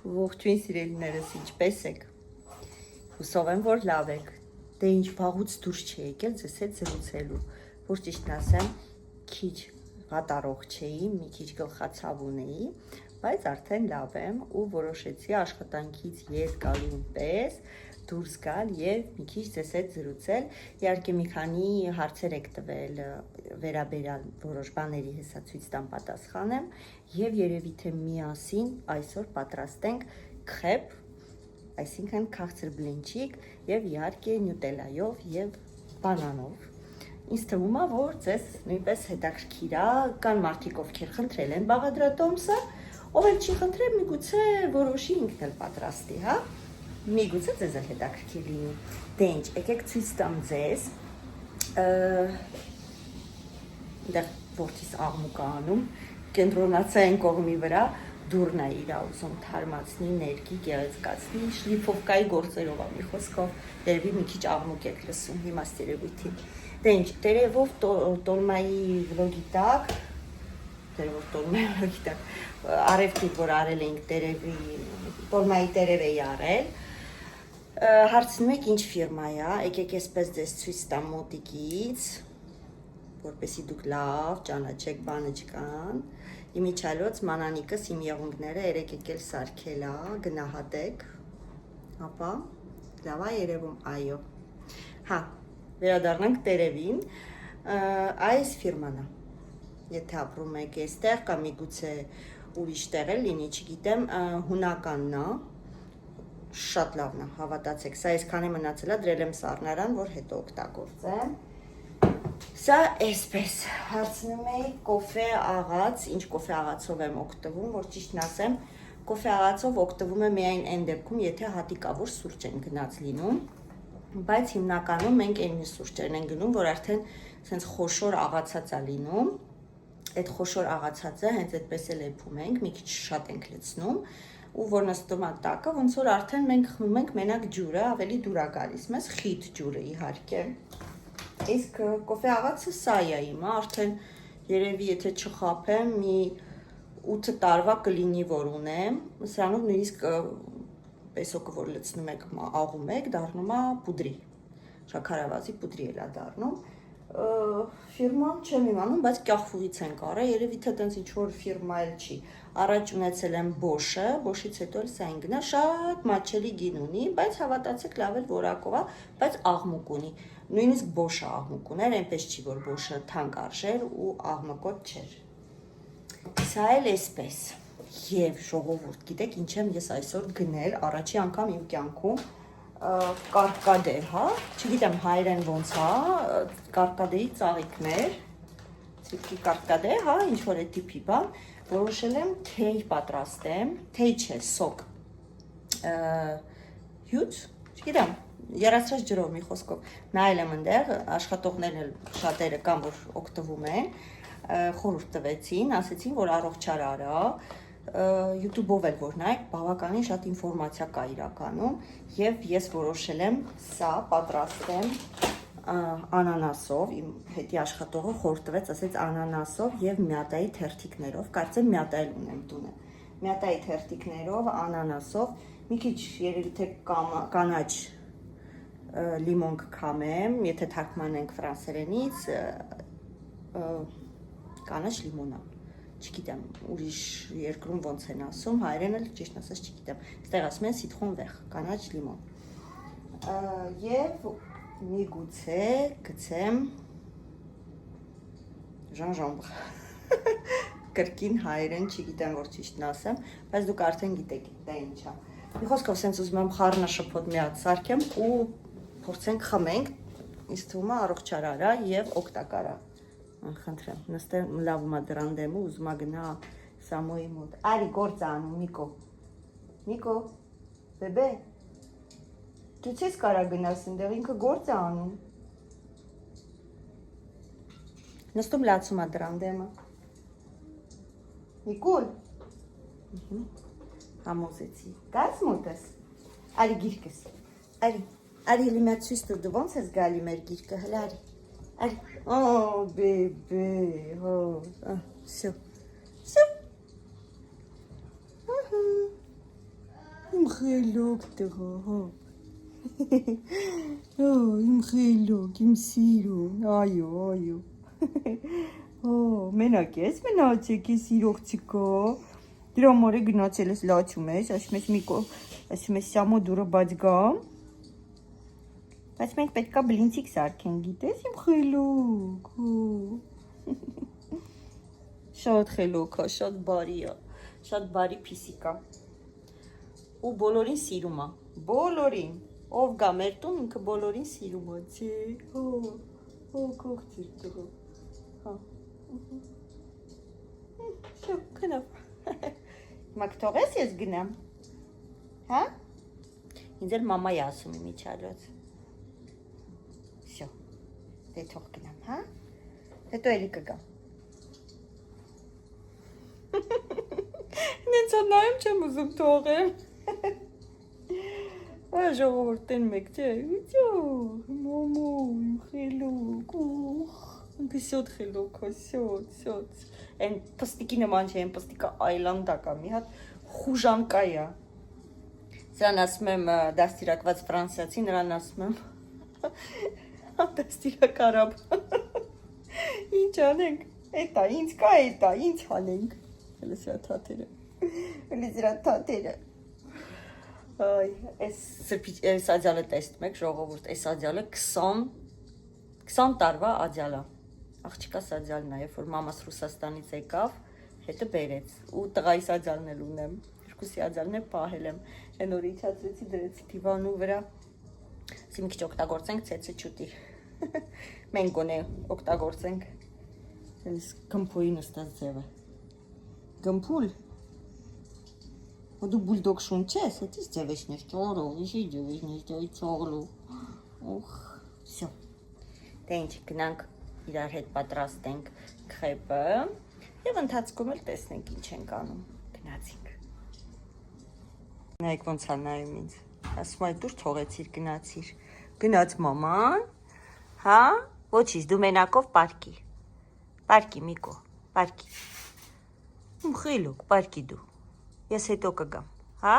Ողջույն սիրելիներս, ինչպես եք։ Հուսով եմ, որ լավ եք։ Դե ինչ վաղուց դուրս չի եկել ձեզ հետ զրուցելու, որ ճիշտն ասեմ, քիչ վատառող չէի, մի քիչ գլխացավ ունեի, բայց արդեն լավ եմ ու որոշեցի աշխատանքից ետ գալուն պես դուրս գալ եւ մի քիչ ձեզ հետ զրուցել։ Իհարկե մի քանի հարցեր եք տվել վերաբերյալ որոշ բաների հեսա ցույց տամ պատասխանեմ եւ երևի թե միասին այսօր պատրաստենք քրեպ, այսինքն քաղցր բլինչիկ եւ իհարկե նյուտելայով եւ բանանով։ Ինձ թվում է, որ ձեզ նույնպես հետաքրքիր է, կան մարդիկ ովքեր խնդրել են բաղադրատոմսը, ով էլ չի խնդրել, միգուցե որոշի ինքն էլ պատրաստի, հա։ Միգուցե ձեզ էլ հետաքրքիր լինի։ Դե ինչ, եկեք ցույց տամ ձեզ։ Դեռ որդիս աղմուկ է անում, կենտրոնացա այն կողմի վրա, դուռն է իրա ուզում թարմացնի, ներկի, գեղեցկացնի, շլիփովկայի գործերով է մի խոսքով, երևի մի քիչ աղմուկ եք լսում հիմա ստերևույթին։ Դե ինչ, տերևով տոլմայի վլոգի տակ, արևտուր, որ արել էինք տերևի, տոլմայի տերև էի արել, հարցնում եք ինչ ֆիրմա է, եկեք այսպես ձեզ ցույց տամ մոտիկից, որպեսզի դուք լավ ճանաչեք բանը չկան, իմիջիալոց մանանիկս իմ եղունգները երեք եկել սարքել է, գնահատեք, ապա լավ է երևում, այո, հա, վերադառնանք տերևին, այս ֆիրման է, եթե ապրում եք այստեղ կամ միգուցե ուրիշ տեղ էլ լինի, չգիտեմ, հունականն է, շատ լավն է, հավատացեք, սա այսքան է մնացել է, դրել եմ սառնարան, որ հետո օգտագործեմ։ Սա այսպես, հարցնում էի կոֆե աղաց, ինչ կոֆե աղացով եմ օգտվում, որ ճիշտն ասեմ, կոֆե աղացով օգտվում եմ միայն այն դեպքում, եթե հատիկավոր սուրճ են գնած լինում, բայց հիմնականում մենք այն սուրճերն են գնում, որ արդեն սենց խոշոր աղացած է լինում, այդ խոշոր աղացածը հենց այդպես էլ էփում ենք, մի քիչ շատ ենք լցնում, ու որ նստում է տակը, ոնց որ արդեն մենք խմում ենք մենակ ջուրը, ավելի դուր է գալիս մեզ, խիտ ջուրը իհարկե։ Իսկ կոֆե աղացը սա է իմը, արդեն երևի եթե չխաբեմ, մի 8 տարվա կլինի, որ ունեմ, սրանով նույնիսկ պեսոկը, որ լցնում եք, աղում եք, դառնում է պուդրի, շաքարավազի պուդրի էլ է դառնում։ Ֆիրման չեմ իմանում, բայց կյախվուից են կարել, երևի թե տենց ինչ-որ ֆիրմա էլ չի։ Առաջ ունեցել եմ Bosch-ը, Bosch-ից հետո էլ սա ինգնա, շատ մատչելի գին ունի, բայց հավատացեք լավ էլ որակով է, բայց աղմուկ ունի։ Նույնիսկ Bosch-ը աղմուկ ուներ, այնպես չի, որ Bosch-ը թանկ արժեր ու աղմկոտ չէր։ Սա էլ էսպես։ Եվ ժողովուրդ, գիտեք ինչ եմ ես այսօր գնել, առաջի անգամ իմ կյանքում կարկադե, հա, չգիտեմ հայերեն ոնց է, կարկադեի ծաղիկներ, ցիկի կարկադե, հա, ինչ-որ է տիպի բան, որոշել եմ թեյ պատրաստեմ, թեյ չէ, սոկ, հյութ, չգիտեմ, երացրած ջրով մի խոսքով, նայել եմ ընդեղ, աշխատողներն էլ շատերը կան, որ օգտվում են, խորհուրդ տվեցին, ասեցին, որ առողջար արա, YouTube-ով էլ որ նայեք, բավականին շատ ինֆորմացիա կա իրականում եւ ես որոշել եմ սա պատրաստեմ անանասով, իմ հետի աշխատողը խորհուրդ տվեց, ասեց անանասով եւ մյատայի թերթիկներով, կարծեմ մյատայել ունեմ տունը։ Մյատայի թերթիկներով, անանասով, մի քիչ երևի թե կանաչ լիմոն կքամեմ, եթե թարգմանենք ֆրանսերենից, կանաչ լիմոնա։ Չգիտեմ, ուրիշ երկրում ոնց են ասում, հայերեն էլ ճիշտ ասած չգիտեմ, ստեղ ասում են սիտրոն վեխ, կանաչ լիմոն։ Եվ միգուցե գցեմ ժանժամբր, կրկին հայերեն չգիտեմ, որ ճիշտն ասեմ, բայց դուք արդեն գիտեք, դա ինչ է։ Մի խոսքով սենց ուզում եմ խառնաշփոթ մի հատ սարքեմ ու փորձենք խմենք, ինձ թվում է առողջար արա եւ օգտակար է։ Խնդրեմ, նստեմ լավում է դրան դեմը, ուզում է գնա Սամոյի մոտ։ Արի գործ անում, Նիկո։ Նիկո, բեբե, դու չես կարա գնաս ընդեղ, ինքը գործ է անում։ Նստում լացում է դրան դեմը։ Նիկոլ։ Համոզեցի։ Գաս մոտես։ Արի գիրկս։ Արի լիմա ցույց տուր, դու ոնց ես գալի մեր գիրկը, հələ արի։ Oh, baby, oh, все. խելոք տղա, հա։ Իմ խելոք, իմ սիրուն, այո։ Մենակ ես մնացեք, ես իրողցիկա։ Դրա համար է գնացել ես լաչում ես, ասում ես սամո դուրը բաց գամ։ Բայց մենք պետքա բլինցիկ սարքեն, գիտես իմ խելոք, Շատ խելոք է, շատ բարի է, շատ բարի փիսիկա։ Ու բոլորին սիրում է, բոլորին, ով գա մեր տուն, ինքը բոլորին սիրում է, չէ, կողցիր տղա, հա, շո, կնավ, հիմա կթողես ես գնամ, հա, ինձ էլ մամայի ասում եմ իչալոց, շո, դե թող գնամ, հա, հետո էլի կգամ, նենց անայում չեմ ուզում թողեմ, ժողովուրդեն մեկ չէ, մամո, իմ խելոք, ինքը սյոտ խելոք է, սյոտ, են պստիկի նման չէ, են պստիկը այլանդակ է, մի հատ խուժանկա է, սրան ասում եմ դաստիրակված ֆրանսիացի, նրան ասում եմ, դաստիրակ արաբ, ինչ անենք, էտա, ինձ կա էտա, ինչ հանենք, հելը սրա թաթերը, Այս ադյալը տեսնում եք ժողովուրդ, այս ադյալը 20 տարվա ադյալը, աղջիկաս ադյալն է, երբ որ մամաս Ռուսաստանից եկավ, հետը բերեց, ու տղայիս ադյալն էլ ունեմ, երկուսի ադյալն էլ պահել եմ, են որ իչացրեցի դրեցի դիվանու վրա, ասի մի քիչ օգտագործենք ցեցը չուտի, մենք գոնե օգտագործենք, գմփոյի նստած ձևը, գմփուլ, դու բուլդոգ շուն չես, հետից ձևեշներ, ճորով, իշի ձևեշներ, ճորով, վսյո, դե ինչ, գնանք իրար հետ պատրաստենք քրեպը և ընթացքում էլ տեսնենք ինչ ենք անում, գնացինք, նայեք ոնց է նայում ինձ, ասում այդ դուր թողեցիր, գնացիր, գնաց մաման, հա, ոչից, դու մենակով պարկի միկո, պարկի, իմ խելոք, պարկի դու, ես հետո կգամ, հա,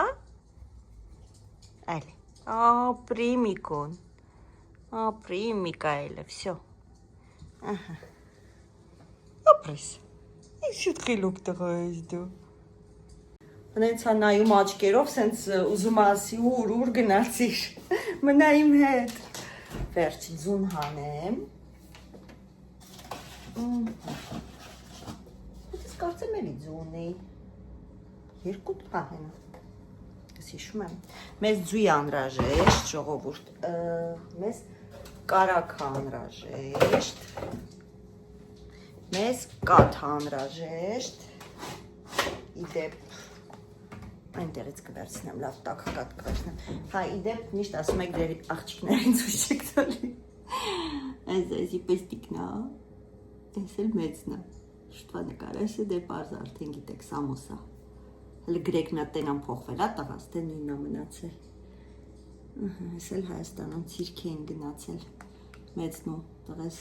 այլի, ապրի միկոն, ապրի Միկայելը, վսյո, ապրես, ինչ շուտ խելոք տղա ես դու, նենց հա նայում աչկերով, սենց ուզում ասի ուր գնացիր, մնա իմ հետ, վերջ ձուն հանեմ, հետս կարծեմ էլի ձուն էի, երկուտ հահենը, ես հիշում եմ, մեզ ձույ անրաժեշտ, ժողովուրդ, մեզ կարակ անրաժեշտ, մեզ կաթ անրաժեշտ, իդեպ, այնտեղից կվերցնեմ, լավ տակ կաթ կվերցնեմ, հա իդեպ միշտ ասում եք դեր աղջիկներին ցույց չեք տալի, այսի պեստիկն է, այս էլ մեծն է, շուտվա նկար, այս է դե պարզ արդեն գիտեք, սամոսա, հլը գրեկ մի տենան փոխվել, տղաս, դե նույնն է մնացել, ես էլ Հայաստանում ցիրք էին գնացել, մեծն ու տղես,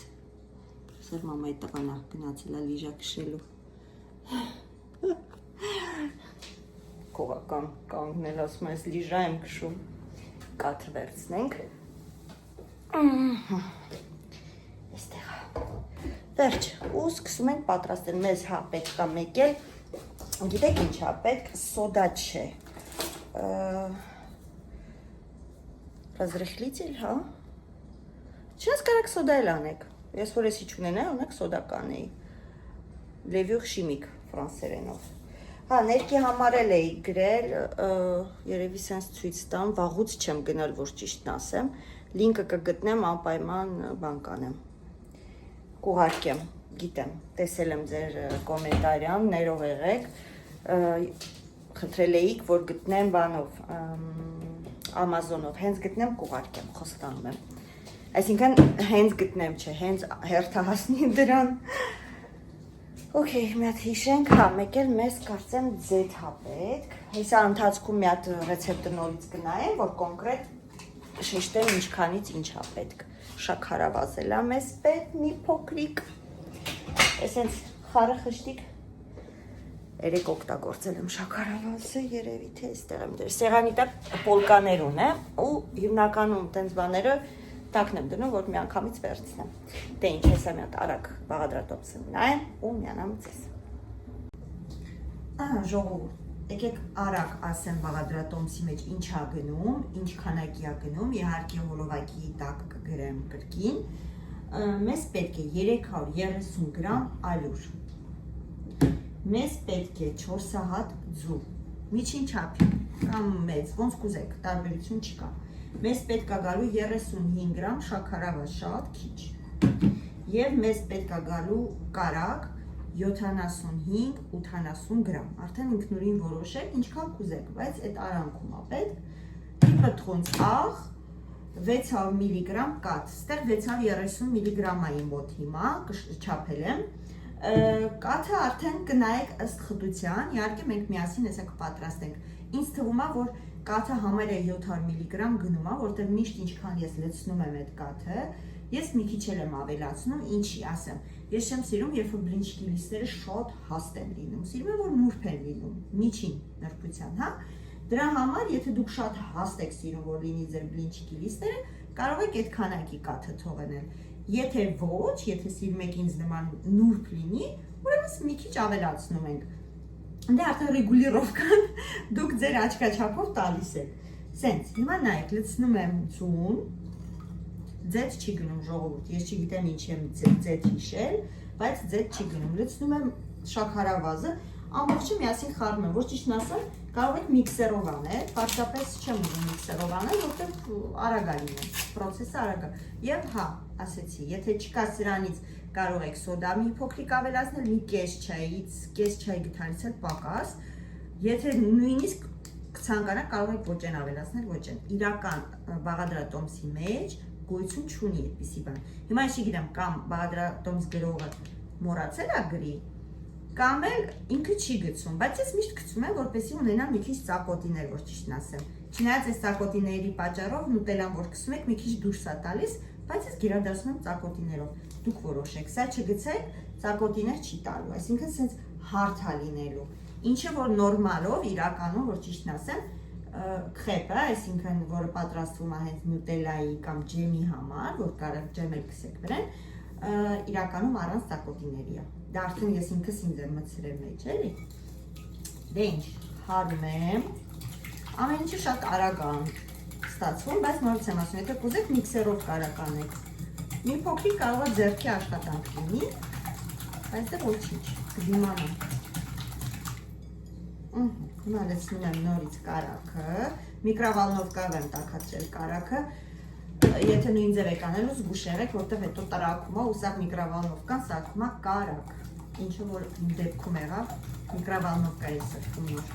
սեր մամայի տղանա գնացել է լիժա կշելու, կողական կանգնել, ասում ես լիժա եմ կշում, կաթը վերցնենք, եստեղ, վերջ, ու սկսում ենք պատրաստել, մեզ հա պետք է մեկ էլ, գիտեք ինչ է, պետք սոդա չէ, razrıhlitel, հա, չես կարակ սոդա էլ անեք, ես որ եսի չունենայի, անեք սոդա կանեի, լևյուղ շիմիկ ֆրանսերենով, հա, ներքի համար էլ էի գրել, երևի սենց ցույց տամ, վաղուց չեմ գնալ, որ ճիշտն ասեմ, լինկը կգտնեմ, անպայման բան կանեմ, կուղարկեմ, գիտեմ, տեսել եմ ձեր կոմենտարյան, ներով եղեք, խնդրել էիք, որ գտնեմ բանով, Ամազոնով, հենց գտնեմ կուղարկեմ, խոստանում եմ, այսինքն հենց գտնեմ չէ, հենց հերթահասնի դրան, մի հատ հիշենք, հա, մեկ էլ մեզ կարծեմ ձեթ հա պետք, հեսա ընթացքում մի հատ ռեցեպտը նորից կնայեմ, որ կոնկրետ շեշտեմ ինչքանից ինչ հա պետք, շաքարավազել է մեզ պետք, մի փոքրիկ, Այսենց խարը խշտիկ Երեք օգտագործել եմ շաքարավազը, երևի թե այստեղ եմ դեր։ Սեղանի տակ պոլկաներ ունեմ ու հիմնականում տենց բաները տակն եմ դնում, որ միանգամից վերցնեմ։ Դե ինչ հեսա մի հատ արագ բաղադրատոմսը նայեմ ու միանամ ձեզ։ Ժողովուրդ, եկեք արագ ասեմ բաղադրատոմսի մեջ ինչ ա գնում, ինչ քանակի ա գնում, իհարկե հոլովակի տակ կգրեմ կրկին։ Մեզ պետք է 330 գրամ ալյուր։ Մեզ պետք է 4 հատ ձու, միջին չափի կամ մեծ, ոնց կուզեք, տարբերություն չկա։ Մեզ պետք է գալու 35 գրամ շաքարավազ, շատ քիչ։ Եվ մեզ պետք է գալու կարագ 75-80 գրամ։ Արդեն ինքնուրույն որոշեք, ինչքան կուզեք, բայց այդ արանքում ա պետք։ Պտղունց աղ 600 միլիգրամ կաթ, ստեղ 630 միլիգրամ ա իմ մոտ հիմա, չափել եմ։ Կաթը արդեն կնայեք ըստ խտության, իհարկե մենք միասին հեսա կպատրաստենք։ Ինձ թվում է, որ կաթը համարյա 700 միլիգրամ գնում է, որտեղ միշտ ինչքան ես լցնում եմ այդ կաթը, ես մի քիչ եմ ավելացնում, ինչի ասեմ։ Ես չեմ սիրում, երբ որ բլինչիկի լիստերը շատ հաստ են լինում, սիրում եմ, որ նուրբ են լինում, միջին նրբության, հա։ Դրա համար, եթե դուք շատ հաստ եք սիրում, որ լինի ձեր բլինչիկի լիստերը, կարող եք այդ քանակի կաթը թողնել։ Եթե ոչ, եթե սիրում եք ինձ նման նուրբ լինի, ուրեմն մի քիչ ավելացնում ենք։ Դե արդեն ռեգուլիրովկան դուք ձեր աչքաչափով տալիս եք։ Սենց, հիմա նայեք, լցնում եմ ձուն, ձեթ չի գնում ժողովուրդ, ես չգիտեմ ինչ եմ ձեթ հիշել, բայց ձեթ չի գնում, լցնում եմ շաքարավազը, ամբողջը միասին խառնում եմ, որ ճիշտն ասեմ, կարող եք միքսերով անել, պարզապես չեմ ուզում միքսերով անել, որտեղ արագ է լինում, պրոցեսը արագ է։ Եվ հա, ասեցի, եթե չկա սրանից կարող եք սոդա մի փոքրիկ ավելացնել, մի կես չայ գթալից էլ պակաս, եթե նույնիսկ ցանկանաք կարող եք ոչ են ավելացնել, ոչ են։ Իրական բաղադրատոմսի մեջ գոյություն չունի այդպիսի բան։ Հիմա ես չգիտեմ, կամ բաղադրատոմս գրողը մոռացել է գրի, կամ էլ ինքը չի գցում, բայց ես միշտ գցում եմ, որպեսզի ունենամ մի քիչ ծակոտիներ, որ ճիշտն ասեմ։ Չնայած այս ծակոտիների պատճառով նուտելան որ գցում եք, մի քիչ դուրս է տալիս, բայց ես գերադասում եմ ծակոտիներով։ Դուք որոշեք, սա չգցեք, ծակոտիներ չի տալու, այսինքն սենց հարթ է լինելու։ Ինչը որ նորմալով, իրականում, որ ճիշտն ասեմ, քրեպը, այսինքն որը պատրաստվում է հենց նուտելայի կամ ջեմի համար, որ կարող ջեմ էլ գցեք վրան, իրականում առանց ծակոտիների է։ Դա արդեն ես ինքս ինձ եմ մտցրել մեջ, էլի։ Դե ինչ, հարում եմ։ Ամեն ինչը շատ արագ է ստացվում, բայց նորից եմ ասում, եթե կուզեք միքսերով կարող անեք։ Մի փոքրիկ կարող է ձեռքի աշխատանք լինի, բայց դե ոչինչ, կդիմանամ։ Հիմա լցնում եմ նորից կարագը, միկրովալնովկայով եմ տաքացրել կարագը, եթե նույն ձև եք անելու զգուշ եղեք, որտեղ հետո տրաքում է ու սա միկրովալնովկան սարքում է կարագ, ինչը որ իմ դեպքում եղավ, միկրովալնովկայի սրտումով։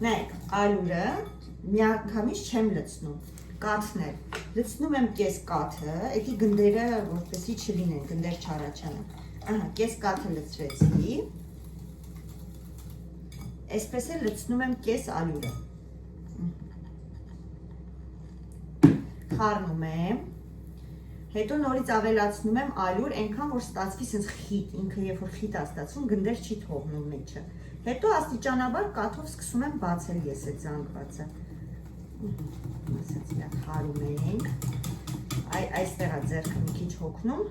Նայեք, ալյուրը միանգամից չեմ լցնում, կաթն էլ, լցնում եմ կես կաթը, էդի գնդերը որպեսզի չլինեն, գնդեր չառաջանան, կես կաթը լցրեցի, այսպես էլ լցնում եմ կես ալյուրը, խառնում եմ, հետո նորից ավելացնում եմ ալյուր, այնքան որ ստացվի սենց խիտ, ինքը երբ որ խիտ է ստացվում, գնդեր չի թողնում մեջը, հետո աստիճանաբար կաթով սկսում եմ բացել ես այդ զանգվածը, ասենց միակ խառում ենք, այստեղ է ձեռքը մի քիչ հոգնում,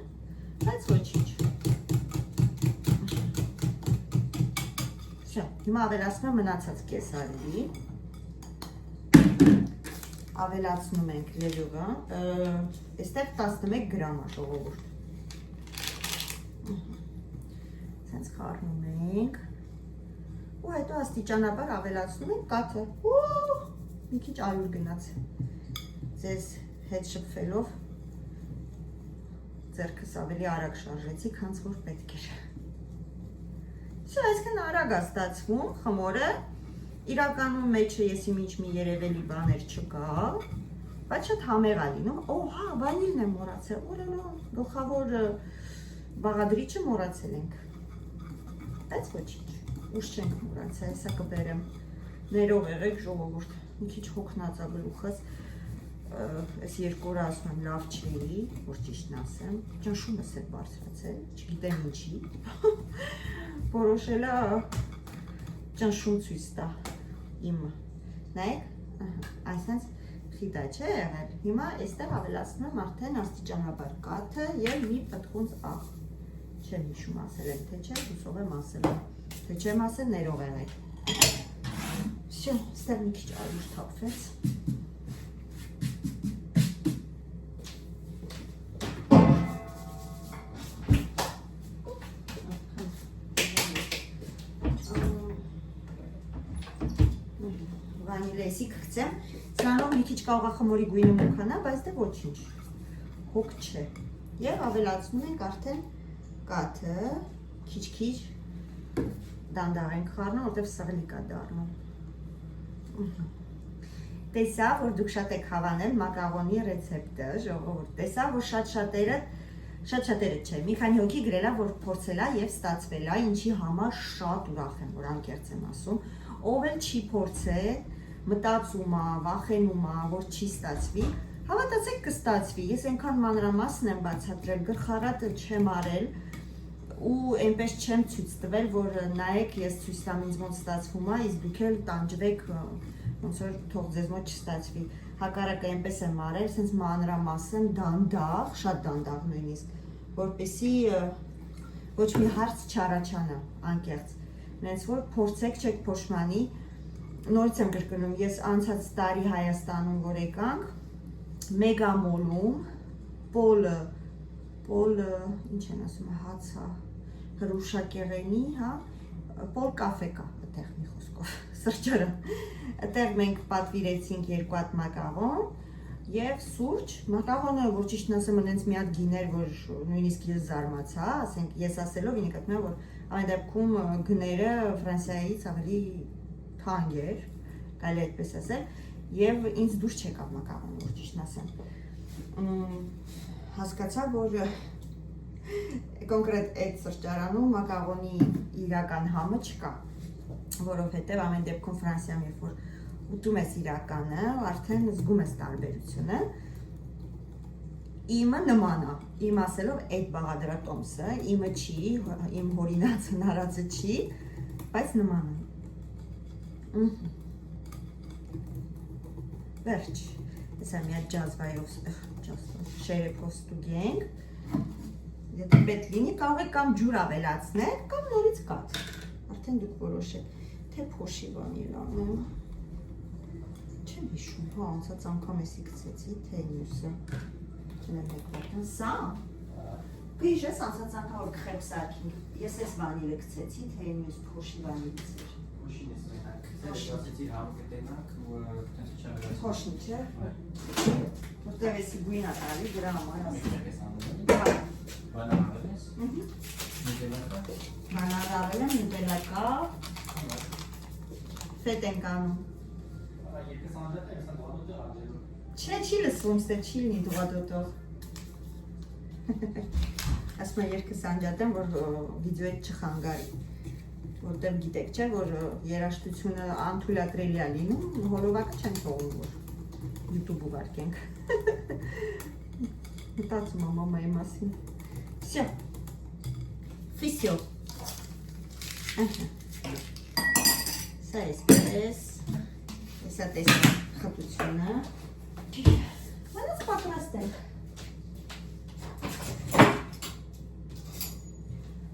բայց ոչինչ։ Հիմա ավելացնում եմ մնացած կես ալյուրի, ավելացնում ենք լելուղը, այստեղ 11 գրամ է ժողովուրդ, սենց խառնում ենք, ու հետո աստիճանաբար ավելացնում ենք կաթը, մի քիչ ալյուր գնաց, ձեզ հետ շփվելով, ձեռքս ավելի արագ շարժեցի, քանց որ պետք էր։ Այսքան արագ է ստացվում խմորը, իրականում մեջը ես իմ ինչ մի երևելի բաներ չկա, բայց շատ համեղ է լինում, հա, վանիլն եմ մոռացել, գլխավոր բաղադրիչը մոռացել ենք, բայց ոչինչ, ուշ չենք մոռացել, հեսա կբերեմ, ներող եղեք ժողովուրդ, մի քիչ հոգնած է գլուխս, այս երկու օր ասում եմ լավ չէի, որ ճիշտն ասեմ, ճնշումս է բարձրացել, չգիտեմ ինչի, որոշելա ճնշում ցույց տա իմը, նայեք, այսպես խիտա չէ եղել, հիմա այստեղ ավելացնում եմ արդեն աստիճանաբար կաթը և մի պտղունց աղ, չեմ հիշում ասել եմ, թե չէ, հուսով եմ ասել եմ, թե չեմ ասել ներող եղեք, վсё, ստեղ մի քիչ ալյուր թափվեց, վանիլեսի կգցեմ, սրանով մի քիչ կարող է խմորի գույնը մուքանա, բայց դե ոչինչ, հոգ չէ, և ավելացնում ենք արդեն կաթը, քիչ-քիչ դանդաղ ենք խառնում, որտև սղլիկ է դառնում, տեսա, որ դուք շատ եք հավանել մակարոնի ռեցեպտը, ժողովուրդ, տեսա, որ շատ-շատերը չէ, մի քանի հոգի գրելա, որ փորձելա և ստացվելա, ինչի համար շատ ուրախ եմ, որ անկեղծ եմ ասում, ով էլ չի փորձել, մտածում է, վախենում է, որ չի ստացվի, հավատացեք կստացվի, ես այնքան մանրամասն եմ բացատրել, գլխառատը չեմ արել ու այնպես չեմ ցույց տվել, որ նայեք ես ցույց տամ ինձ ոնց ստացվում է, իսկ դուք էլ տանջվեք, ոնց որ թող ձեզ մոտ չստացվի, հակառակը այնպես եմ արել, սենց մանրամասն, դանդաղ, շատ դանդաղ նույնիսկ, որպեսզի ոչ մի հարց չառաջանա, անկեղծ, նենց որ փորձեք չեք փոշմանի, նորից եմ կրկնում, ես անցած տարի Հայաստանում որ եկանք, մեգամոլում, պոլը, ինչ են ասում, հացա, հրուշակեղենի, պոլ կաֆե կա, այդտեղ մի խոսքով, սրճարան, այդտեղ մենք պատվիրեցինք երկու հատ մակարոն և սուրճ, մակարոնը, որ ճիշտն ասեմ, նենց մի հատ գիներ, որ նույնիսկ ես զարմացա, ասենք, ես ասելով ինի կտնում եմ, որ այն դեպքում գները Ֆրանսիայից ավելի թանկ էր, կարելի է այդպես ասել, և ինձ դուրս չեկավ մակարոնը, որ ճիշտն ասեմ, հասկացա, որ կոնկրետ այդ սրճարանում մակարոնի իրական համը չկա, որովհետև ամեն դեպքում Ֆրանսիայում երբ որ ուտում ես իրականը, արդեն զգում ես տարբերությունը, իմը նման է, իմ ասելով այդ բաղադրատոմսը, իմը չի, իմ հորինած հնարածը չի, բայց նման է, վերջ, եսա մի հատ ջազվայով շերեփով ստուգենք, եթե պետք լինի, կարող եք կամ ջուր ավելացնել, կամ նորից կաթ, արդեն դուք որոշեք, թե փոշի վանիլ անեմ, չեմ հիշում, անցած անգամ էսի գցեցի, թե մյուսը, չնեմ հեկվատան, սա, կհիշ ես անցած անգամ որ կխեպ սարքինք, ես ես վանիլը գցեցի, թե մյուս փոշի վանիլ գցեր, փոշին չէ, որտև էսի գույն ատալի, դրա համար Բանան ավել եմ, նուտելա կա, ֆետ ենք անում Չէ, չի լսվում, ստե չի լինի դուղադոտող Ասում է երկը սանջատ եմ, որ վիդեոյդ չխանգարի Որտև գիտեք չէ, որ երաշտությունը անթույլատրելի է լինում, հոլովակը չեն թողում, որ YouTube ուղարկենք Մտածում եմ մամայի մասին Всё Всё Սա էսպես Սա տեսնենք խտությունը Մանած պատրաստենք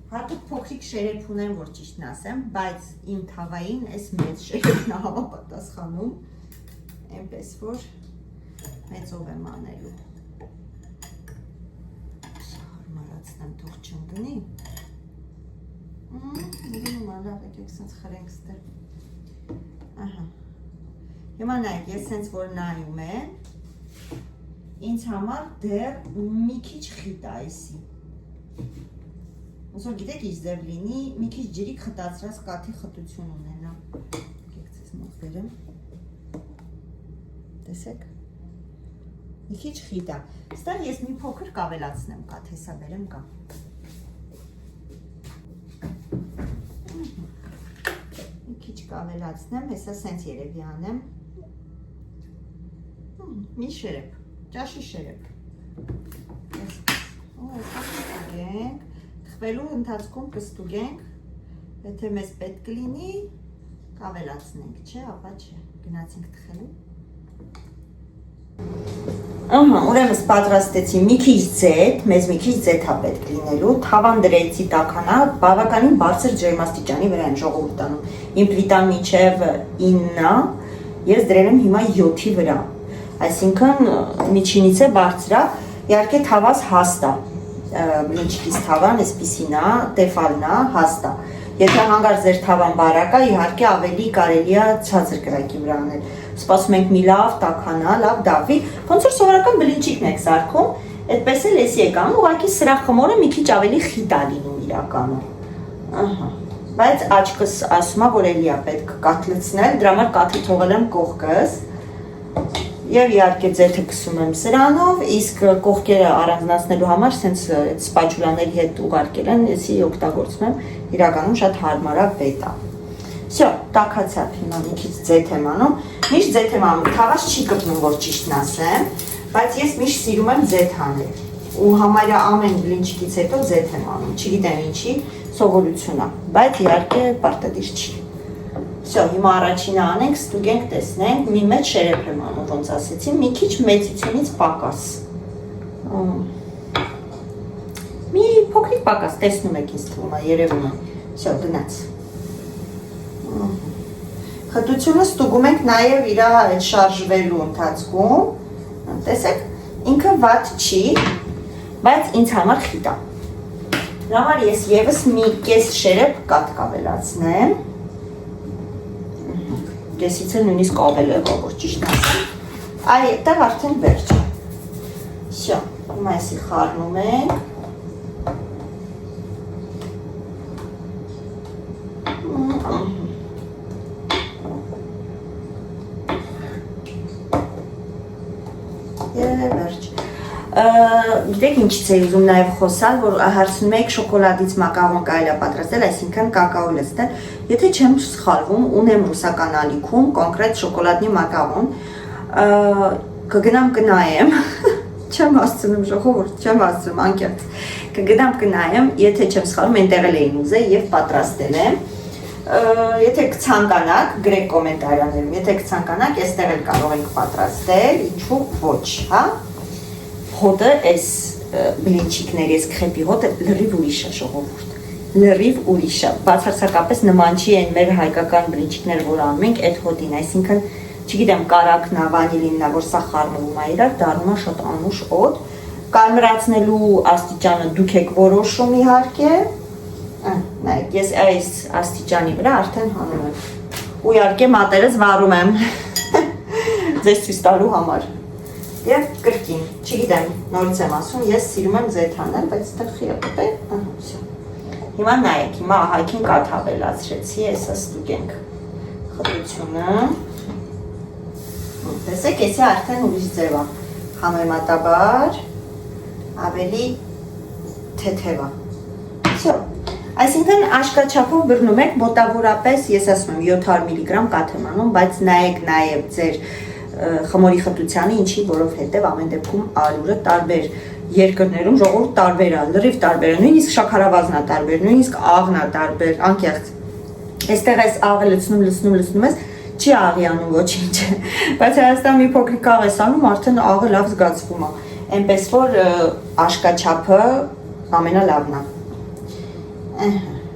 Հատուկ փոքրիկ շերեփ ունեմ, որ ճիշտն ասեմ, բայց իմ թավային այս մեծ շերեփն է հավապատասխանում Էնպես որ մեծով եմ անելու Հարմարացնեմ, թող չընկնի Նգնում ալավ եկեք սենց խրենք ստեղ Հիմա նայք, ես սենց որ նայում եմ Ինձ համար դեռ մի քիչ խիտ է այսի Ոնց որ գիտեք ինչ ձև լինի, մի քիչ ջրիկ խտացրած կաթի խտություն ունենա Եկեք ձեզ մոտ բերեմ Տեսեք Մի քիչ խիտ է Ստեղ ես մի փոքր կավելացնեմ կաթ, հեսա բերեմ կա Մի քիչ կավելացնեմ, հեսա սենց երևի անեմ Մի շերեփ, ճաշի շերեփ։ Կստուգենք, թխվելու ընթացքում կստուգենք, եթե մեզ պետք կլինի, կավելացնենք, չէ, ապա չէ, գնացինք թխելու։ Ուրեմն պատրաստեցի մի քիչ ձեթ, մեզ մի քիչ ձեթ է պետք լինելու, թավան դրեցի տաքանա, բավականին բարձր ջերմաստիճանի վրա են ժողովուրդ անում։ Իմ պլիտան մինչև 9-ը, ես դրել եմ հիմա 7-ի վրա։ Այսինքն միջինից է բարձր է, իհարկե թավաս հաստ է, բլինչիկից թավան, այսպիսին է, տեֆալն է, հաստ է։ Եթե հանգարց ձեր թավան բարակ է, իհարկե ավելի կարելի է ցածր կրակի վրա անել։ Սպասում ենք մի լավ տաքանա, լավ դավի, ոնց որ սովորական բլինչիկն եք սարքում, այդպես էլ էսի եք անում, ուղղակի սրա խմորը մի քիչ ավելի խիտ է լինում իրականում։ Բայց աչքս ասում է, որ էլի է պետք կաթլցնել, դրա համար կաթի թողել եմ կողքս։ Եվ իհարկե ձեթը կսում եմ սրանով, իսկ կողքերը առանձնացնելու համար սենց սպաչուլաների հետ ուղարկել են, եսի օգտագործում եմ, իրականում շատ հարմարավետ է։ Всё, տաքացավ, հիմա մի քիչ ձեթ եմ անում, միշտ ձեթ եմ անում, թավաս չի կպնում, որ ճիշտն ասեմ, բայց ես միշտ սիրում եմ ձեթ անել, ու համարյա ամեն բլինչիկից հետո ձեթ եմ անում, չգիտեմ ինչի, սովորություն է, բայց իհարկե պարտադիր չի։ Всё, հիմա առաջինը անենք, ստուգենք, տեսնենք, մի մեծ շերեփ եմ անում, ոնց ասեցի, մի քիչ մեծությունից պակաս։ Մի փոքրիկ պակաս, տեսնում եք ինձ թվում է, երևում է։ Всё, գնաց։ Խտությունը ստուգում ենք նաև իր այդ շարժվելու ընթացքում, տեսեք, ինքը վատ չի, բայց ինձ համար խիտ է։ Դրա համար ես եւս մի կես շերեփ կաթ կավելացնեմ։ Կեսից էլ նույնիսկ ավել է, որ ճիշտ ասեմ։ Այդտեղ արդեն վերջ է։ Всё, հիմա էսի խառնում ենք։ Վերջ։ Գիտեք ինչից է ուզում նաև խոսալ, որ հարցնում եք շոկոլադից մակարոն կարելի է պատրաստել, այսինքն կակաո լցնել։ Եթե չեմ սխալվում, ունեմ ռուսական ալիքում կոնկրետ շոկոլադնի մակարոն, կգնամ կնայեմ, չեմ հասցնում ժողովուրդ, չեմ հասցնում անկեղծ, կգնամ կնայեմ, եթե չեմ սխալվում, այնտեղ էլ էին ուզել եւ պատրաստել եմ։ Եթե կցանկանաք, գրեք կոմենտարիաներում, եթե կցանկանաք, այստեղ էլ կարող ենք պատրաստել, ինչու ոչ, հա։ Հոտը այս բլինչիկների, այս քրեպի հոտը լրիվ ուրիշ է ժողովուրդ, լրիվ ուրիշ է, բացարձակապես նման չի այն մեր հայկական բլինչիկները, որ անում ենք այդ հոտին, այսինքն, չգիտեմ, կարակն է, վանիլինն է, որ սա խառնվում է իրար, դառնում է շատ անուշ օդ, կարմրացնելու աստիճանը դուք եք որոշում իհարկե, նայեք, ես այս աստիճանի վրա արդեն հանում եմ, ու իհարկե մատերս վառում եմ, ձեզ ցույց տալու համար։ Եվ կրկին, չգիտեմ, նորից եմ ասում, ես սիրում եմ ձեթ անել, բայց այդտեղ խիոտ է, всё։ Հիմա նայեք, հիմա ահագին կաթ ավելացրեցի, հեսա ստուգենք խտությունը։ Տեսեք, եսի արդեն ուրիշ ձև է, համեմատաբար ավելի թեթև է։ Всё։ Այսինքն աշկաչափով բռնում եք, մոտավորապես, ես ասում եմ 700 միլիգրամ կաթ եմ անում, բայց նայեք նաև ձեր խմորի խտությանը, ինչի, որովհետև ամեն դեպքում ալյուրը տարբեր երկրներում ժողովուրդ տարբեր է, լրիվ տարբեր է, նույնիսկ շաքարավազն է տարբեր, նույնիսկ աղն է տարբեր, անկեղծ։ Այստեղ այս աղը լցնում ես, չի աղի անում ոչինչ, բայց Հայաստան մի փոքրիկ աղ ես անում, արդեն աղը լավ զգացվում է, այնպես որ աշկաչափը ամենալավն է։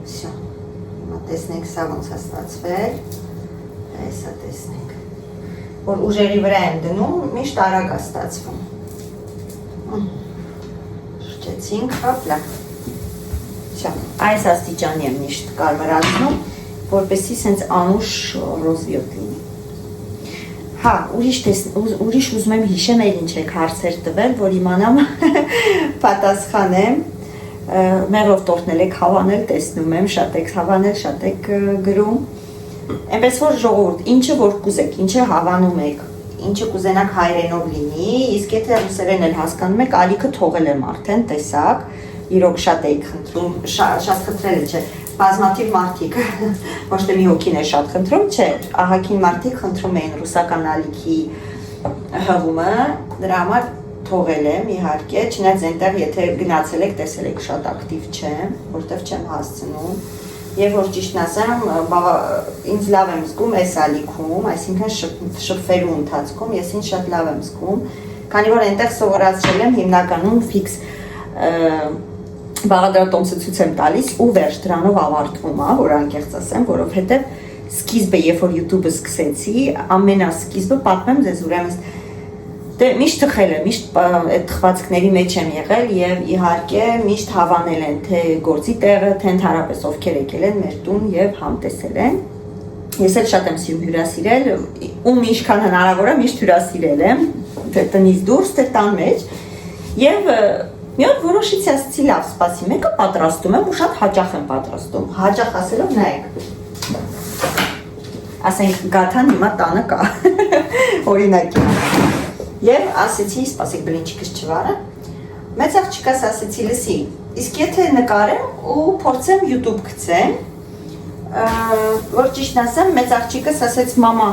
Всё, տեսնենք սա ոնց է ստացվել, այսա տեսնենք, որ ուժերի վրա եմ դնում, միշտ արագ է ստացվում։ Շրջեցինք, հոպլա։ Всё, այս աստիճանի եմ միշտ կարմրացնում, որպեսզի սենց անուշ ռոզվիոտ լինի։ Հա, ուրիշ ուզում եմ հիշեմ, էլ ինչ եք հարցեր տվել, որ իմանամ պատասխանեմ։ Մեղրով տորտնել եք հավանել, տեսնում եմ, շատ եք հավանել, շատ եք գրում։ Այնպես որ ժողովուրդ, ինչը որ կուզեք, ինչը հավանում եք, ինչը կուզենաք հայերենով լինի, իսկ եթե ռուսերեն էլ հասկանում եք, ալիքը թողել եմ արդեն, տեսակ, իրոք շատ էիք խնդրում, շատ խնդրել է, չէ, բազմաթիվ մարդիկ, ոչ թե մի հոգին է շատ խնդրում, չէ, ահագին մարդիկ խնդրում էին ռուսական ալիքի հղումը, դրա համար թողել եմ իհարկե, չնայած այնտեղ եթե գնացել եք, տեսել եք շատ ակտիվ չեմ, որտեվ չեմ հասցնում, եւ որ ճիշտն ասեմ, ինձ լավ եմ զգում այս ալիքում, այսինքն շփվելու ընթացքում ես ինձ շատ լավ եմ զգում, քանի որ այնտեղ սովորացրել եմ հիմնականում ֆիքս բաղադրատոմսը ցույց եմ տալիս ու վերջ դրանով ավարտվում է, որ անկեղծ ասեմ, որովհետեւ սկիզբը, երբ որ YouTube-ը սկսեցի, ամենասկիզբը պատմեմ ձեզ ուրեմն դե միշտ թխել եմ, միշտ այդ թխվածքների մեջ եմ եղել եւ իհարկե միշտ հավանել են թե գործի տեղը, թե ընդհանրապես ովքեր եկել են մեր տուն եւ համտեսել են։ Ես էլ շատ եմ սիրում հյուրասիրել, ում ինչքան հնարավոր է միշտ հյուրասիրել եմ, թե տնից դուրս, թե տան մեջ եւ մի օր որոշեցի ասեցի լավ, սպասի, մեկը պատրաստում եմ ու շատ հաճախ եմ պատրաստում։ Հաճախ ասելով նայեք։ Ասենք գաթան հիմա տանը կա։ Օրինակի։ Եվ ասեցի, սպասեք բլինչիկս չվարը։ Մեծ աղջիկս ասեցի, լսի, իսկ եթե նկարեմ ու փորձեմ YouTube գցեմ, որ ճիշտն ասեմ, մեծ աղջիկս ասեց, մամա,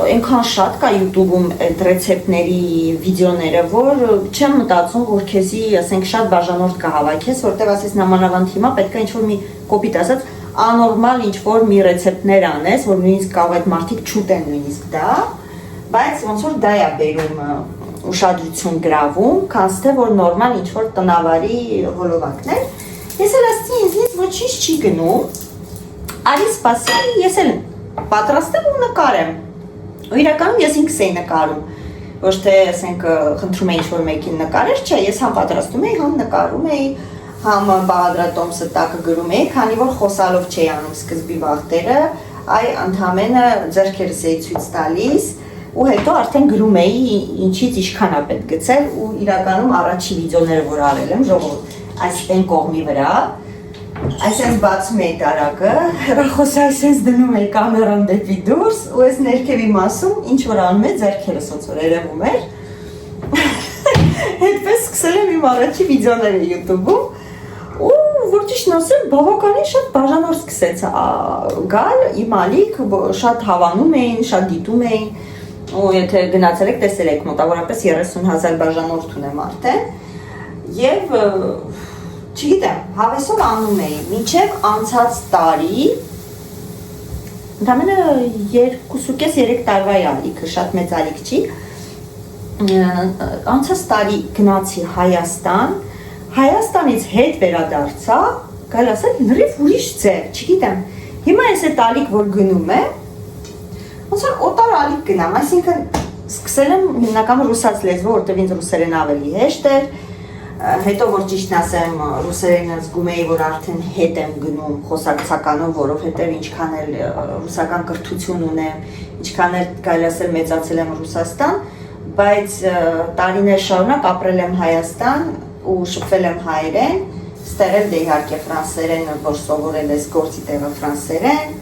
այնքան շատ կա YouTube-ում այդ ռեցեպտների վիդեոները, որ չեմ մտածում, որ քեզի, ասենք, շատ բաժանորդ կհավաքես, որտեղ ասես նամանավանդ հիմա պետք է ինչ-որ մի կոպիտ ասած անորմալ ինչ-որ մի ռեցեպտներ անես, որ նույնիսկ կարող այդ մարդիկ չուտեն նույնիսկ դա, բայց ոնց որ դա է բերում ուշադրություն գրավում, քանց թե որ նորմալ ինչ-որ տնավարի հոլովակներ։ Ես էլ ասեցի ինձնից ոչինչ չի գնում, արի սպասի, ես էլ պատրաստեմ ու նկարեմ։ Ու իրականում ես ինքս էի նկարում, ոչ թե ասենք խնդրում էի ինչ-որ մեկին նկարեր, չէ, ես համ պատրաստում էի, համ նկարում էի, համ բաղադրատոմսը տակը գրում էի, քանի որ խոսալով չէի անում սկզբի վաղտերը, այ ընդհանրապես ձեռքերս էի ցույց տալիս ու հետո արդեն գրում էի ինչից ինչքան է պետք գցել ու իրականում առաջի վիդեոները որ արել եմ ժողովուրդ այսպես կողմի վրա այսպես բացում էի տարակը հեռախոսը այսպես դնում էի կամերան դեպի դուրս ու այս ներքևի մասում ինչ որ անում է ձեռքերս ոնց որ երևում էր այդպես սկսել եմ իմ առաջի վիդեոները YouTube-ում ու որ ճիշտն ասեմ բավականին շատ բաժանորդ սկսեց գալ իմ ալիք շատ հավանում էին շատ դիտում էին ու եթե գնացել եք, տեսել եք մոտավորապես 30,000 բաժանորդ ունեմ արդեն եւ չգիտեմ, հավեսով անում էի մինչեւ անցած տարի ընդամենը 2.5-3 տարվա ալիքը, շատ մեծ ալիք չի անցած տարի գնացի Հայաստանից հետ վերադարձա գալ ասել լրիվ ուրիշ ձև, չգիտեմ հիմա ես այդ ալիք որ գնում եմ ոնց որ օտար ալիք գնամ, այսինքն սկսել եմ հիմնականում ռուսաց լեզվով, որտեղ ինձ ռուսերեն ավելի հեշտ էր, հետո որ ճիշտն ասեմ, ռուսերենը զգում էի, որ արդեն հետ եմ գնում խոսակցականով, որովհետև ինչքան էլ ռուսական կրթություն ունեմ, ինչքան էլ կարելի ասել մեծացել եմ Ռուսաստան, բայց տարիներ շարունակ ապրել եմ Հայաստան ու շփվել եմ հայերեն, ստեղ էլ դե իհարկե ֆրանսերենը, որ սովորել ես գործի տեղը ֆրանսերեն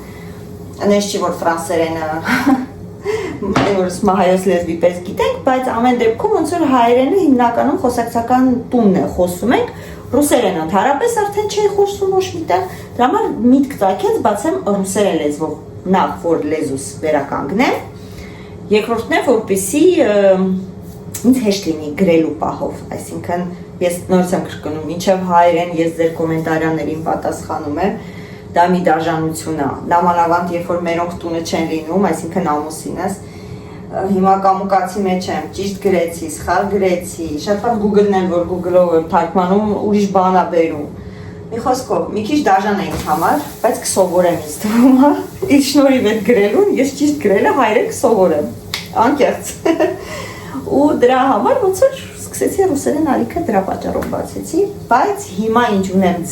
Անես չի որ ֆրանսերենը որս մահայոց լեզվի պես գիտենք, բայց ամեն դեպքում ոնց որ հայերենը հիմնականում խոսակցական տունն է խոսում ենք, ռուսերենը ընդհանրապես արդեն չի խոսում ոչ միտեղ, դրա համար միտք ծագեց բացեմ ռուսերեն լեզվով նախ որ լեզուս վերականգնեմ, երկրորդն է որպեսզի ինձ հեշտ լինի գրելու պահով, այսինքն ես նորից եմ կրկնում, մինչև հայերեն ես ձեր կոմենտարիաներին պատասխանում եմ դա մի դաժանություն է, նամանավանդ երբ որ մերոնք տունը չեն լինում, այսինքն ամուսինս, հիմա կամուկացի մեջ եմ, ճիշտ գրեցի, սխալ գրեցի, շատ բան Google-ն են, որ Google-ով եմ թարգմանում, ուրիշ բան է բերում, մի խոսքով, մի քիչ դաժան է ինձ համար, բայց կսովորեմ ինձ թվում է, իր շնորհիվ այդ գրելուն, ես ճիշտ գրելը հայերեն կսովորեմ, անկեղծ, ու դրա համար ոնց որ սկսեցի ռուսերեն ալիքը դրա պատճառով բացեցի, բայց հիմա ինչ ունեմ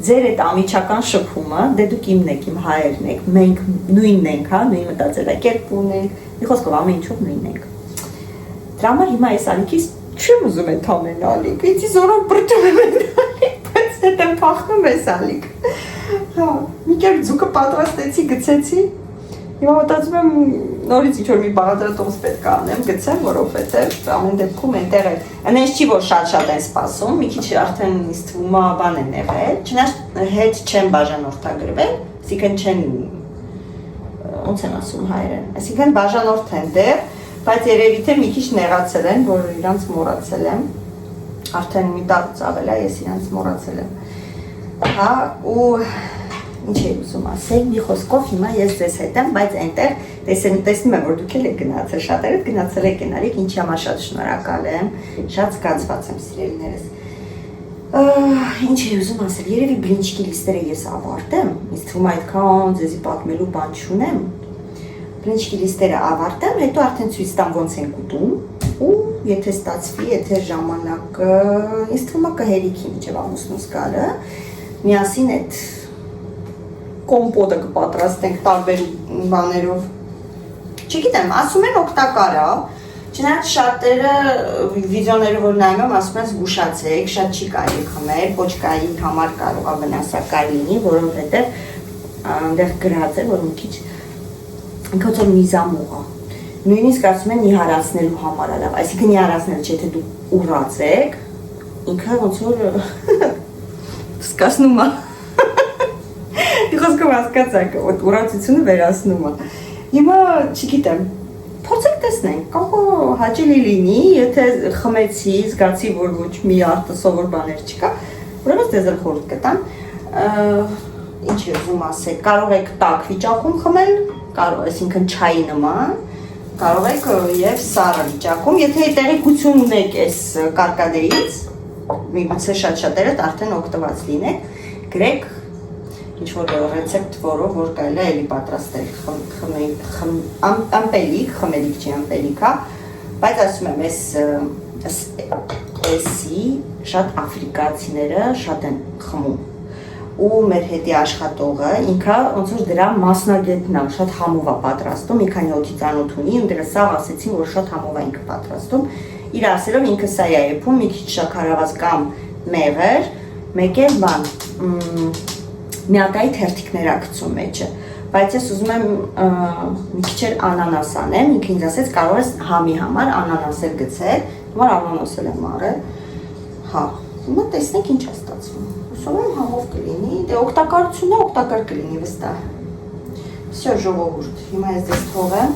ձեր այդ ամիջական շփումը, դե դուք իմն եք, իմ հայերն եք, մենք նույնն ենք, հա, նույն մտածելակերպ ունենք, մի խոսքով ամեն ինչով նույնն ենք։ Դրա համար հիմա այս ալիքից չեմ ուզում այդ ամեն ալիք, ինձ զորով բրճում եմ այդ ալիք, բայց հետ եմ փախնում այս ալիք։ Հա, մի կերպ ձուկը պատրաստեցի, գցեցի, հիմա մտածում եմ նորից ինչ-որ մի բաղադրատոմս պետք է անեմ, գցեմ, որովհետև ամեն դեպքում այնտեղ է։ Այնպես չի որ շատ են սպասում, մի քիչ արդեն ինձ թվում է բան են եղել, չնայած հետ չեմ բաժանորդագրվել, այսինքն չեն ոնց են ասում հայերեն, այսինքն բաժանորդ են դեռ, Բայց երևի թե մի քիչ նեղացել են, որ իրանց մոռացել եմ։ Արդեն մի տարուց ավել է, ես իրանց մոռացել եմ։ Հա, ու ինչ եմ ուզում ասել, մի խոսքով հիմա ես ձեզ հետ եմ, բայց այնտեղ տեսնում եմ, որ դուք էլ եք գնացել, շատերդ գնացել եք գնալիք, ինչի համար շատ շնորհակալ եմ, շատ զգացված եմ սիրելիներս։ Ինչ եմ ուզում ասել, երևի բլինչկի լիստերը ես ավարտեմ, ինձ թվում է այդքան ձեզի պատմելու բան չունեմ։ Բլինչկի լիստերը ավարտեմ, հետո արդեն ցույց տամ ոնց են կուտում, ու եթե ստացվի, եթե ժամանակը, ինձ թվում է կհերիքի մինչև ամուսնուս գալը, միասին այդ կոմպոտը կպատրաստենք տարբեր բաներով։ Չգիտեմ, ասում են օգտակար է, չնայած շատերը վիդեոները որ նայում եմ, ասում են զգուշացեք, շատ չի կարելի խմել, պոչկայի համար կարող է վնասակար լինի, որովհետև այնտեղ գրած է, որ մի քիչ ինքը ոնց որ միզամուղ է։ Նույնիսկ ասում են նիհարացնելու համար է լավ, այսինքն նիհարացնելը չէ, թե դուք ուռացեք, ինքը ոնց որ սկսնում է։ Խոսքով հասկացաք, ուռացությունը վերացնում է։ Հիմա չգիտեմ, փորձենք տեսնենք, կարող հաճելի լինի, եթե խմեցի, զգացի, որ ոչ մի արտասովոր բաներ չկա, ուրեմն դες էլ խորհուրդ կտամ։ Ինչ եմ ուզում ասել, կարող եք տաք վիճակում խմել, կարող, այսինքն չայի նման, կարող եք եւ սառը վիճակում, եթե տեղեկություն ունեք այս կարկադեից, միգուցե շատ-շատերը արդեն օգտված լինեք, գրեք ինչ-որ ռեցեպտ, որով որ կարելի է էլի պատրաստել ամպելիք, խմելիք չի ամպելիք, բայց ասում եմ, էսի շատ աֆրիկացիները շատ են խմում, ու մեր հետի աշխատողը, ինքը ոնց որ դրա մասնագետն է, շատ համով է պատրաստում, մի քանի հոգի ծանոթ ունի, ու դրա սաղ ասեցին, որ շատ համով է ինքը պատրաստում, իր ասելով ինքը սա է եփում, մի քիչ շաքարավազ կամ մեղր, մեկ էլ բան, միակայի թերթիկներ ա գցում մեջը, բայց ես ուզում եմ մի քիչ էլ անանաս անեմ, ինքը ինձ ասեց կարող ես համի համար անանաս էլ գցել, համար անանաս էլ եմ արել, հա, հիմա տեսնենք ինչ է ստացվում, հուսով եմ համով կլինի, դե օգտակարությունը օգտակար կլինի վստահ, վсё ժողովուրդ, հիմա ես ձեզ թողեմ,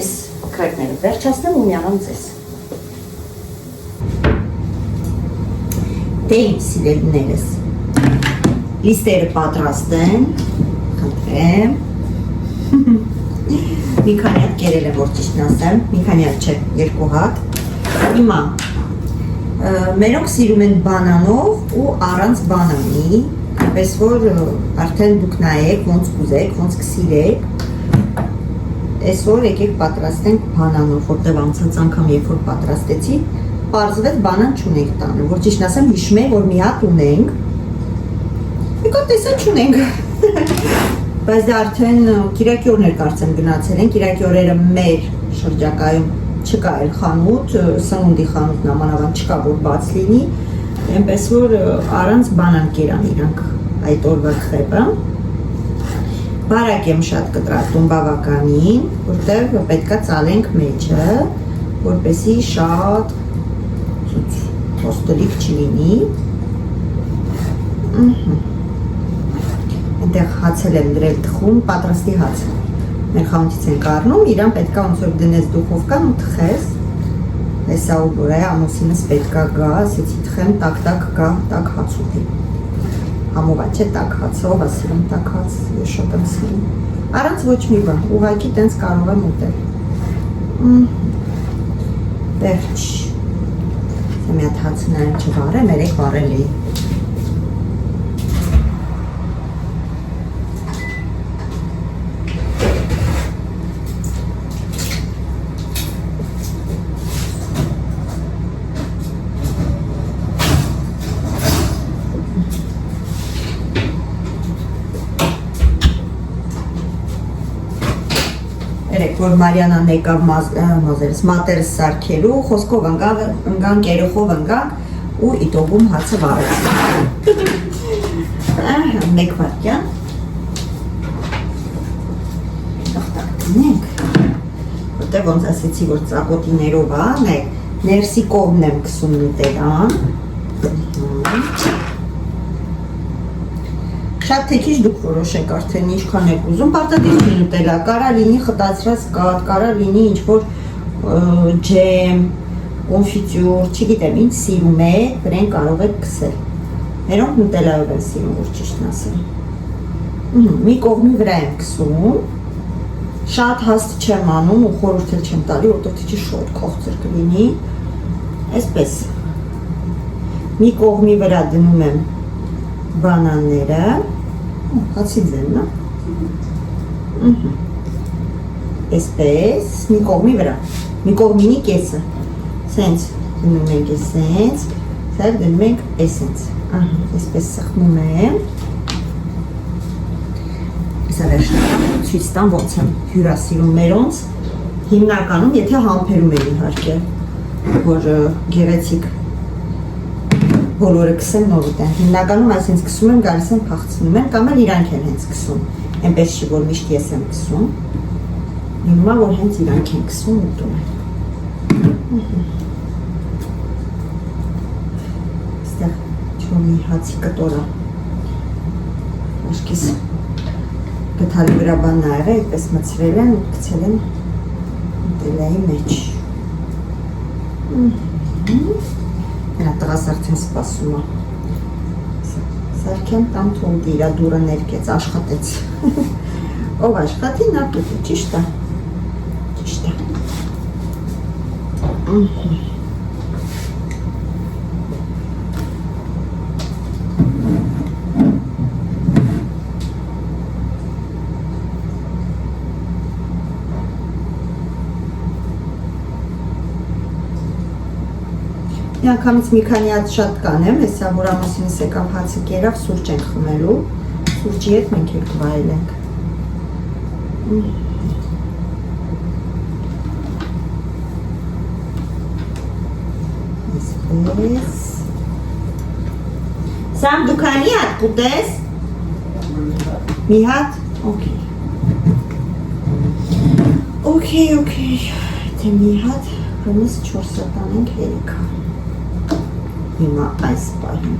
այս քրակները վերջացնեմ ու միանամ ձեզ, դե իմ սիրելիներս, լիստերը պատրաստ են, խնդրեմ, մի քանի հատ կերել եմ, որ ճիշտն ասեմ, մի քանի հատ չէ, 2 հատ, հիմա, մերոնք սիրում են բանանով ու առանց բանանի, այնպես որ արդեն դուք նայեք, ոնց կուզեք, ոնց կսիրեք, այսօր եկեք պատրաստենք բանանով, որտև անցած անգամ երբ որ պատրաստեցի, պարզվեց բանան չունենք տանը, որ ճիշտն ասեմ, հիշում եմ, որ մի հատ ունենք, Եկան տեսան չունենք, բայց դա արդեն կիրակի օրներ կարծեմ գնացել են, կիրակի օրերը մեր շրջակայում չկա էլ խանութ, սնունդի խանութն ամանավան չկա, որ բաց լինի, այնպես որ առանց բանան կերան իրանք այդ օրվա խեպը, բարակ եմ շատ կտրատում բավականին, որտեղ պետքա ծալենք մեջը, որպեսի շատ հոստելիք չլինի, Այնտեղ հացել եմ դրել թխում, պատրաստի հաց մեր խանութից ենք առնում, իրան պետքա ոնց որ դնես դուխովկան ու թխես, հեսա ու որ է ամուսինս պետքա գա, ասեցի թխեմ, տակ-տակ գա, տակ հաց ուտի, համովա չէ տակ հաց, ով է սիրում տակ հաց, ես շատ եմ սիրում, առանց ոչ մի բան, ուղղակի տենց կարող եմ ուտել, վերջ, մի հատ հացը նայեմ չվարեմ, երեք վարել էի, որ Մարիանան եկավ մատերս սարքելու, խոսքով ընգանք, երեխով ընգանք ու իտոգում հացը վարեցինք։ Մեկ վարկյան։ Տախտակ տնենք, որտեղ ոնց ասեցի, որ ծակոտիներով է, ներսի կողմն եմ կսում նուտելան։ Շատ թեքիչ դուք որոշեք արդեն ինչքան եք ուզում, պարտադիր նուտելա, կարա լինի խտացրած կաթ, կարա լինի ինչ-որ ջեմ, կոնֆիտյուր, չգիտեմ, ինչ սիրում եք, դրան կարող եք քսել։ Մերոնք նուտելայով են սիրում, որ ճիշտն ասեմ։ Մի կողմի վրա եմ քսում։ Շատ հաստ չեմ անում ու խորհուրդ չեմ տալի, որտեղ չի շոտ կողծր կլինի։ Այսպես։ Մի կողմի վրա դնում եմ բանանները, հացի ձենն է։ Այսպես, մի կողմի վրա, մի կողմինի կեսը, սենց դնում ենք սենց, սայր դնում ենք սենց, այսպես սխմում եմ, Սա վերջնական ցույց տամ ոնց եմ հյուրասիրում մերոնց, հիմնականում եթե համբերում են իհարկե, որ գեղեցիկ բոլորը քսեն նորուտ են, հիմնականում այսինչ քսում եմ, գալիս եմ փախցնում են, կամ էլ իրանք են հենց քսում, այնպես չի, որ միշտ ես եմ քսում, հիմա որ հենց իրանք են քսում ուտում են։ Այստեղ չոմի հացի կտորա, աշկիս գթալի վրա բան նայել է, այդպես մցրել են ու գցել են ուտելայի մեջ։ Նա տղաս արդեն սպասում է։ Սարքեմ տամ թունդի, իրա դուրը ներկեց, աշխատեց։ Ով աշխատի, նա տուտի, ճիշտ է։ Ճիշտ է։ Մի անգամից մի քանի հատ շատ կանեմ, հեսա որ ամուսինս եկավ հացը կերավ, սուրճ ենք խմելու, սուրճի հետ մենք էլ կվայելենք։ Այսպես։ Սամ դու քանի հատ կուտես։ Մի հատ։ Okay։ Okay։ Թե մի հատ, հենց 4 հատ անենք 3 հատ։ Հիմա այս պահին։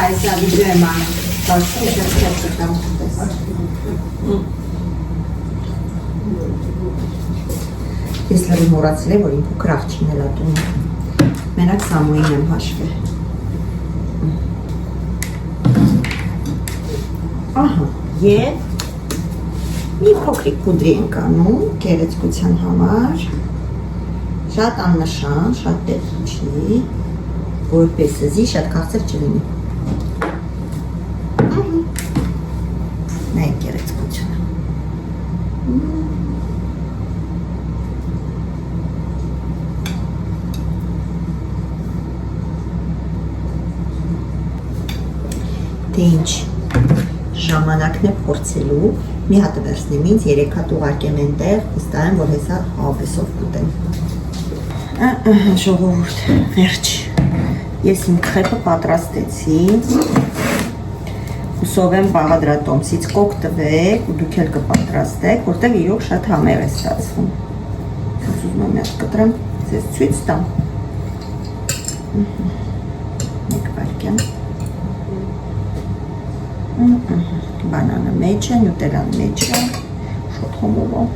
Այսա վիդեո եմ անում, բացում չեմ կտամ կտես։ Ես լրի մորացել է, որ իմ փոքր աղջին էլ ատում է։ Մենակ Սամոյին եմ հաշվել։ Ահա, և մի փոքրիկ պուդրի ենք անում, գեղեցկության համար։ Շատ աննշան, շատ դեպք չի, որպես զի շատ քաղցր չլինի։ Նայեք գեղեցկությունը։ Թե ինչ ժամանակն է փորձելու, մի հատ վերցնեմ ինձ, 3 հատ ուղարկեմ այնտեղ, վստահ եմ, որ հեսա հավեսով կուտեմ։ Ժողովուրդ, վերջ։ Ես իմ քրեպը պատրաստեցի։ Հուսով եմ բաղադրատոմսից կոկ տվեք ու դուք էլ կպատրաստեք, որտեղ իրոք շատ համեղ է ստացվում։ Ես ուզում եմ ես կտրեմ, ձեզ ցույց տամ։ Մեկ վայրկյան։ Բանանը մեջ է, նյուտելան մեջ է, շոտ խոմովով։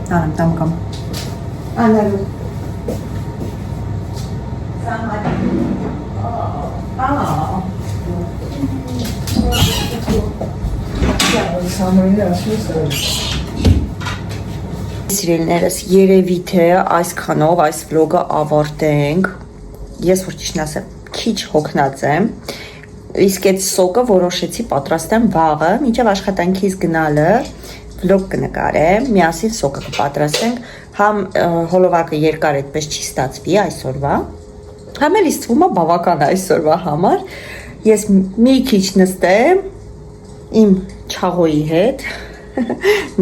Տանեմ, տամ կամ։ Անարու։ Սիրելիներս, երևի թե այսքանով այս վլոգը ավարտենք։ Ես որ ճիշտն ասեմ, քիչ հոգնած եմ։ Իսկ այդ սոկը որոշեցի պատրաստեմ վաղը, մինչև աշխատանքից գնալը, վլոգ կնկարեմ, միասին սոկը կպատրաստենք, համ հոլովակը երկար այդպես չի ստացվի այսօրվա, համ էլ իստվում է բավական այսօրվա համար, ես մի քիչ նստեմ իմ չաղոյի հետ,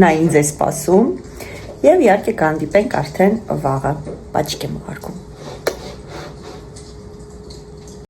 նա ինձ է սպասում, և իհարկե կհանդիպենք արդեն վաղը, պաչիկ եմ ուղարկում։